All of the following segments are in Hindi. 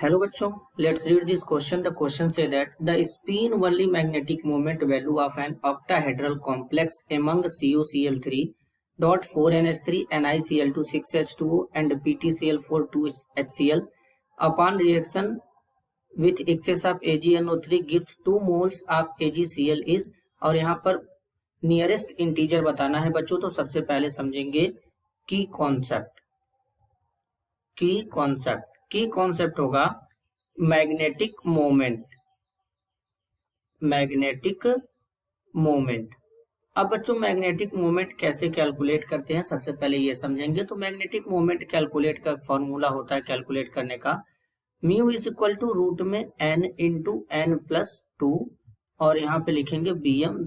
Hello बच्चों, let's read this question. The question say that the spin only magnetic moment value of an octahedral complex among CuCl3 dot 4NH3 NiCl2 6H2O and PtCl4 2HCl upon reaction with excess of AgNO3 gives 2 moles of AgCl is। और यहाँ पर नियरेस्ट इंटीजर बताना है बच्चों। तो सबसे पहले समझेंगे की कॉन्सेप्ट होगा मैग्नेटिक मोमेंट। अब बच्चों मैग्नेटिक मोमेंट कैसे कैलकुलेट करते हैं सबसे पहले ये समझेंगे। तो मैग्नेटिक मोमेंट कैलकुलेट का फॉर्मूला होता है कैलकुलेट करने का mu is equal to root में n इंटू n प्लस 2 और यहाँ पे लिखेंगे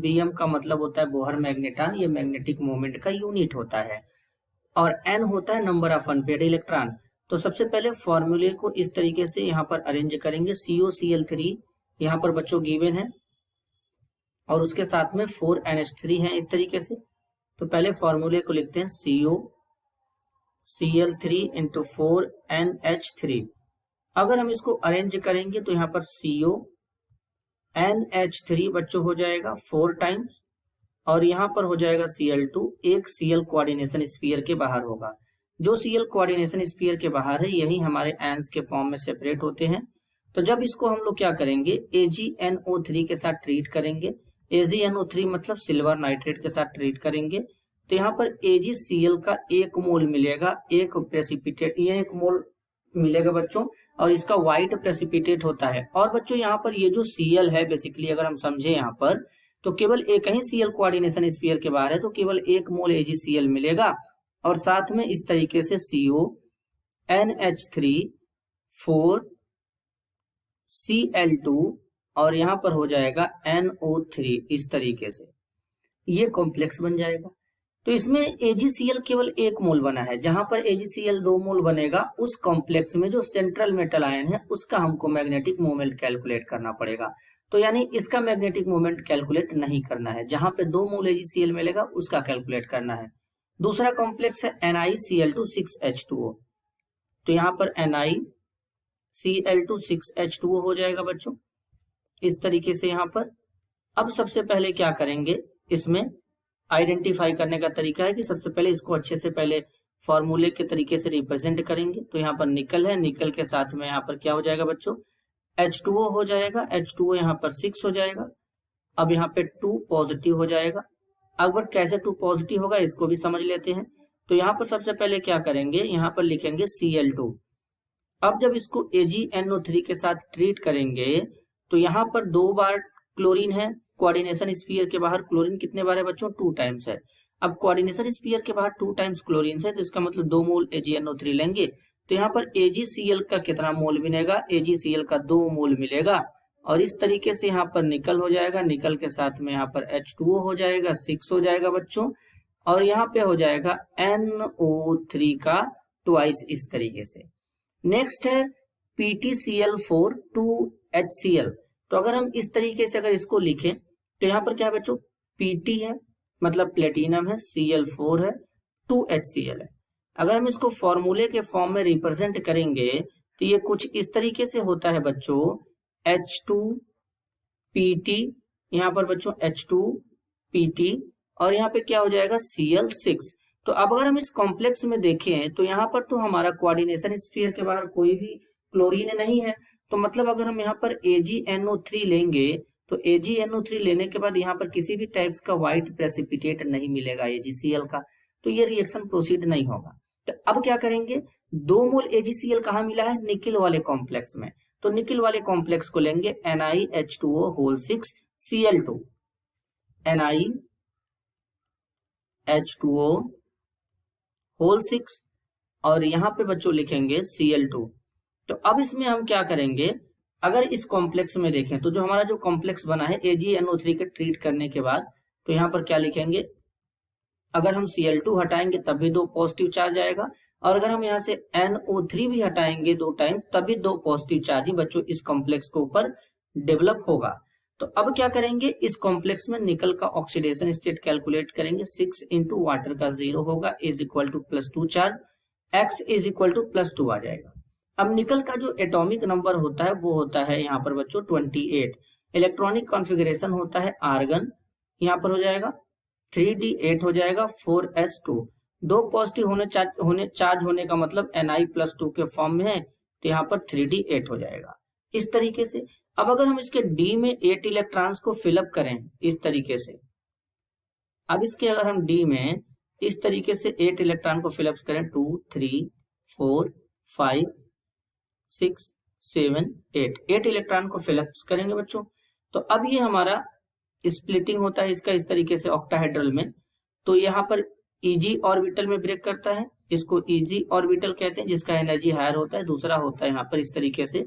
bm का मतलब होता है बोहर मैग्नेटॉन, ये मैग्नेटिक मोमेंट का यूनिट होता है, और n होता है नंबर ऑफ अनपेयर्ड इलेक्ट्रॉन। तो सबसे पहले फॉर्मूले को इस तरीके से यहाँ पर अरेंज करेंगे। CuCl3 यहाँ पर बच्चों गिवन है और उसके साथ में 4NH3 है इस तरीके से। तो पहले फॉर्मूले को लिखते हैं CuCl3 इंटू 4NH3। अगर हम इसको अरेंज करेंगे तो यहाँ पर CuNH3 बच्चों हो जाएगा 4 टाइम्स और यहाँ पर हो जाएगा Cl2, एक Cl कोऑर्डिनेशन स्फीयर के बाहर होगा। जो Cl कोऑर्डिनेशन स्फीयर के बाहर है यही हमारे एन्स के फॉर्म में सेपरेट होते हैं। तो जब इसको हम लोग क्या करेंगे AgNO3 के साथ ट्रीट करेंगे। AgNO3 मतलब सिल्वर नाइट्रेट के साथ ट्रीट करेंगे। तो यहाँ पर AgCl का 1 मोल मिलेगा, एक प्रेसिपिटेट, ये 1 मोल मिलेगा बच्चों, और इसका व्हाइट प्रेसिपिटेट होता है। और बच्चों यहाँ पर ये जो Cl है बेसिकली अगर हम समझे यहाँ पर तो केवल एक ही Cl कोऑर्डिनेशन स्फीयर के बाहर है, तो केवल 1 मोल AgCl मिलेगा और साथ में इस तरीके से CuNH3 4Cl2 और यहाँ पर हो जाएगा NO3 इस तरीके से ये कॉम्प्लेक्स बन जाएगा। तो इसमें AgCl केवल 1 मोल बना है, जहां पर AgCl 2 मोल बनेगा उस कॉम्प्लेक्स में जो सेंट्रल मेटल आयन है उसका हमको मैग्नेटिक मोमेंट कैलकुलेट करना पड़ेगा। तो यानी इसका मैग्नेटिक मोमेंट कैलकुलेट नहीं करना है, जहां पे 2 मोल AgCl मिलेगा उसका कैलकुलेट करना है। दूसरा कॉम्प्लेक्स है NiCl2 6H2O। तो यहाँ पर NiCl2 6H2O हो जाएगा बच्चों इस तरीके से यहाँ पर। अब सबसे पहले क्या करेंगे, इसमें आइडेंटिफाई करने का तरीका है कि सबसे पहले इसको अच्छे से पहले फॉर्मूले के तरीके से रिप्रेजेंट करेंगे। तो यहाँ पर निकल है, निकल के साथ में यहाँ पर क्या हो जाएगा बच्चों H2O हो जाएगा, H2O यहाँ पर 6 हो जाएगा। अब यहाँ पे 2 पॉजिटिव हो जाएगा। अगर कैसे 2 पॉजिटिव होगा इसको भी समझ लेते हैं। तो यहाँ पर सबसे पहले क्या करेंगे, यहाँ पर लिखेंगे Cl2। अब जब इसको AgNO3 के साथ ट्रीट करेंगे तो यहाँ पर 2 बार क्लोरीन है कोऑर्डिनेशन स्फीयर के बाहर। क्लोरीन कितने बार है बच्चों 2 टाइम्स है। अब कोऑर्डिनेशन स्फीयर के बाहर 2 टाइम्स क्लोरीन है तो इसका मतलब 2 मोल AgNO3 लेंगे। तो यहाँ पर AgCl का कितना मोल मिलेगा, AgCl का 2 मोल मिलेगा और इस तरीके से यहाँ पर निकल हो जाएगा, निकल के साथ में यहाँ पर H2O हो जाएगा 6 हो जाएगा बच्चों, और यहाँ पे हो जाएगा NO3 का ट्वाइस इस तरीके से। नेक्स्ट है PtCl4 2HCl। तो अगर हम इस तरीके से अगर इसको लिखें तो यहाँ पर क्या है बच्चों Pt है मतलब प्लेटिनम है, Cl4 है, 2HCl है। अगर हम इसको फॉर्मूले के फॉर्म में रिप्रेजेंट करेंगे तो ये कुछ इस तरीके से होता है बच्चों H2Pt, यहाँ पर बच्चों H2Pt और यहाँ पे क्या हो जाएगा Cl6। तो अब अगर हम इस कॉम्प्लेक्स में देखें तो यहाँ पर तो हमारा कोऑर्डिनेशन स्फीयर के बाहर कोई भी क्लोरीन नहीं है। तो मतलब अगर हम यहाँ पर AgNO3 लेंगे तो AgNO3 लेने के बाद यहाँ पर किसी भी टाइप्स का व्हाइट प्रेसिपिटेट नहीं मिलेगा AgCl का, तो ये रिएक्शन प्रोसीड नहीं होगा। तो अब क्या करेंगे, 2 मोल AgCl कहाँ मिला है, निकिल वाले कॉम्प्लेक्स में। तो निकिल वाले कॉम्प्लेक्स को लेंगे NiH2O whole 6 Cl2, NiH2O whole 6 और यहाँ पे बच्चों लिखेंगे Cl2। तो अब इसमें हम क्या करेंगे, अगर इस कॉम्प्लेक्स में देखें तो जो हमारा जो कॉम्प्लेक्स बना है AgNO3 के ट्रीट करने के बाद, तो यहाँ पर क्या लिखेंगे, अगर हम Cl2 हटाएंगे तब भी 2 पॉजिटिव चार्ज आएगा और अगर हम यहाँ से NO3 भी हटाएंगे 2 टाइम्स तब भी 2 पॉजिटिव चार्ज ही बच्चों इस कॉम्प्लेक्स के ऊपर डेवलप होगा। तो अब क्या करेंगे, इस कॉम्प्लेक्स में निकल का ऑक्सीडेशन स्टेट कैलकुलेट करेंगे। 6 इंटू वाटर का 0 होगा is equal to +2 charge, X is equal to +2 आ जाएगा। अब निकल का जो एटॉमिक नंबर होता है वो होता है यहाँ पर बच्चों 28। इलेक्ट्रॉनिक कॉन्फ़िगरेशन होता है आर्गन, यहाँ पर हो जाएगा 3d8 हो जाएगा 4s2। दो पॉजिटिव चार्ज होने का मतलब Ni+2 के फॉर्म में है, तो यहाँ पर 3d8 हो जाएगा इस तरीके से। अब अगर हम इसके D में 8 इलेक्ट्रॉन्स को फिलअप करें इस तरीके से, अब इसके अगर हम D में इस तरीके से 8 इलेक्ट्रॉन को फिलअप करें 2 3 4 5 6 7 8 इलेक्ट्रॉन को फिलअप करेंगे बच्चों, तो अब ये हमारा स्प्लिटिंग होता है इसका इस तरीके से ऑक्टाहेड्रल में। तो यहाँ पर Eg ऑर्बिटल में ब्रेक करता है, इसको Eg ऑर्बिटल कहते हैं जिसका एनर्जी हायर होता है। दूसरा होता है यहाँ पर इस तरीके से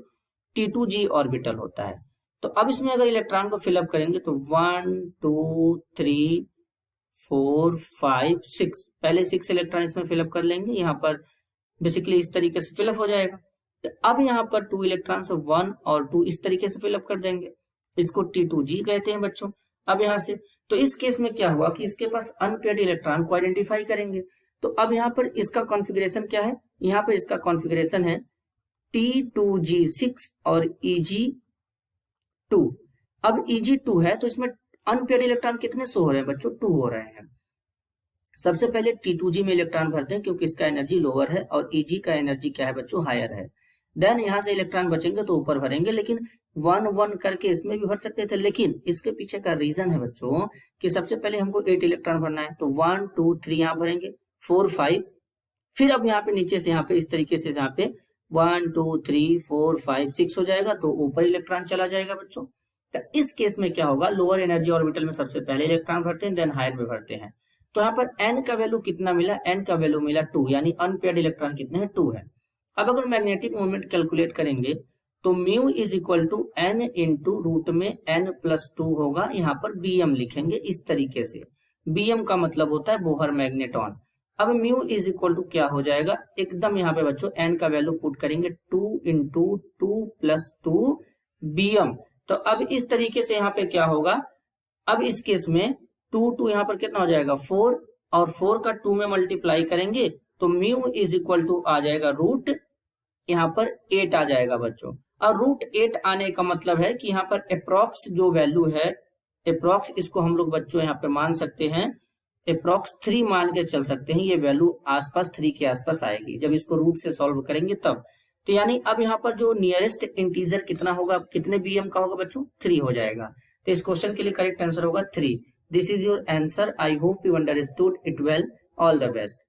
T2G ऑर्बिटल होता है। तो अब इसमें अगर इलेक्ट्रॉन को फिलअप करेंगे तो 1 2 3 4 5 6, पहले 6 इलेक्ट्रॉन इसमें फिलअप कर लेंगे, यहाँ पर बेसिकली इस तरीके से फिलअप हो जाएगा। तो अब यहाँ पर 2 इलेक्ट्रॉन 1 और 2 इस तरीके से फिलअप कर देंगे, इसको T2G कहते हैं बच्चों। अब यहाँ से तो इस केस में क्या हुआ कि इसके पास अनपेयर्ड इलेक्ट्रॉन को आइडेंटिफाई करेंगे। तो अब यहाँ पर इसका कॉन्फ़िगरेशन क्या है, यहाँ पर इसका कॉन्फ़िगरेशन है T2G6 और Eg2। अब Eg2 है तो इसमें अनपेयर्ड इलेक्ट्रॉन कितने शो हो रहे हैं बच्चों, 2 हो रहे हैं। सबसे पहले T2G में इलेक्ट्रॉन भरते हैं क्योंकि इसका एनर्जी लोअर है और Eg का एनर्जी क्या है बच्चों, हायर है। देन यहाँ से इलेक्ट्रॉन बचेंगे तो ऊपर भरेंगे, लेकिन 1 1 करके इसमें भी भर सकते थे, लेकिन इसके पीछे का रीजन है बच्चों कि सबसे पहले हमको 8 इलेक्ट्रॉन भरना है। तो 1 2 3 यहाँ भरेंगे, 4 5, फिर अब यहाँ पे नीचे से यहाँ पे इस तरीके से यहाँ पे 1 2 3 4 5 6 हो जाएगा, तो ऊपर इलेक्ट्रॉन चला जाएगा बच्चों। तो इस केस में क्या होगा, लोअर एनर्जी ऑर्बिटल में सबसे पहले इलेक्ट्रॉन भरते हैं, देन हायर में भरते हैं। तो यहाँ पर n का वैल्यू कितना मिला, n का वैल्यू मिला 2, यानी अनपेयर्ड इलेक्ट्रॉन कितने हैं, 2 है। अब अगर मैग्नेटिक मोमेंट कैलकुलेट करेंगे तो mu is equal to n into root में n+2 होगा, यहाँ पर bm लिखेंगे इस तरीके से। bm का मतलब होता है बोहर मैग्नेटॉन। अब म्यू इज इक्वल टू क्या हो जाएगा, एकदम यहाँ पे बच्चों n का वैल्यू पुट करेंगे 2 इंटू 2+2 bm। तो अब इस तरीके से यहाँ पे क्या होगा, अब इस केस में 2 यहाँ पर कितना हो जाएगा 4, और 4 का 2 में मल्टीप्लाई करेंगे तो म्यू इज इक्वल टू आ जाएगा रूट यहाँ पर 8 आ जाएगा बच्चों। और रूट 8 आने का मतलब है कि यहाँ पर अप्रोक्स जो वैल्यू है, अप्रोक्स इसको हम लोग बच्चों यहाँ पे मान सकते हैं, अप्रोक्स 3 मान के चल सकते हैं। ये वैल्यू आसपास 3 के आसपास आएगी जब इसको रूट से सॉल्व करेंगे तब। तो यानी अब यहाँ पर जो नियरेस्ट इंटीजर कितना होगा, कितने bm का होगा बच्चों, 3 हो जाएगा। तो इस क्वेश्चन के लिए करेक्ट आंसर होगा 3। This is your answer. I hope you understood it well. All the best.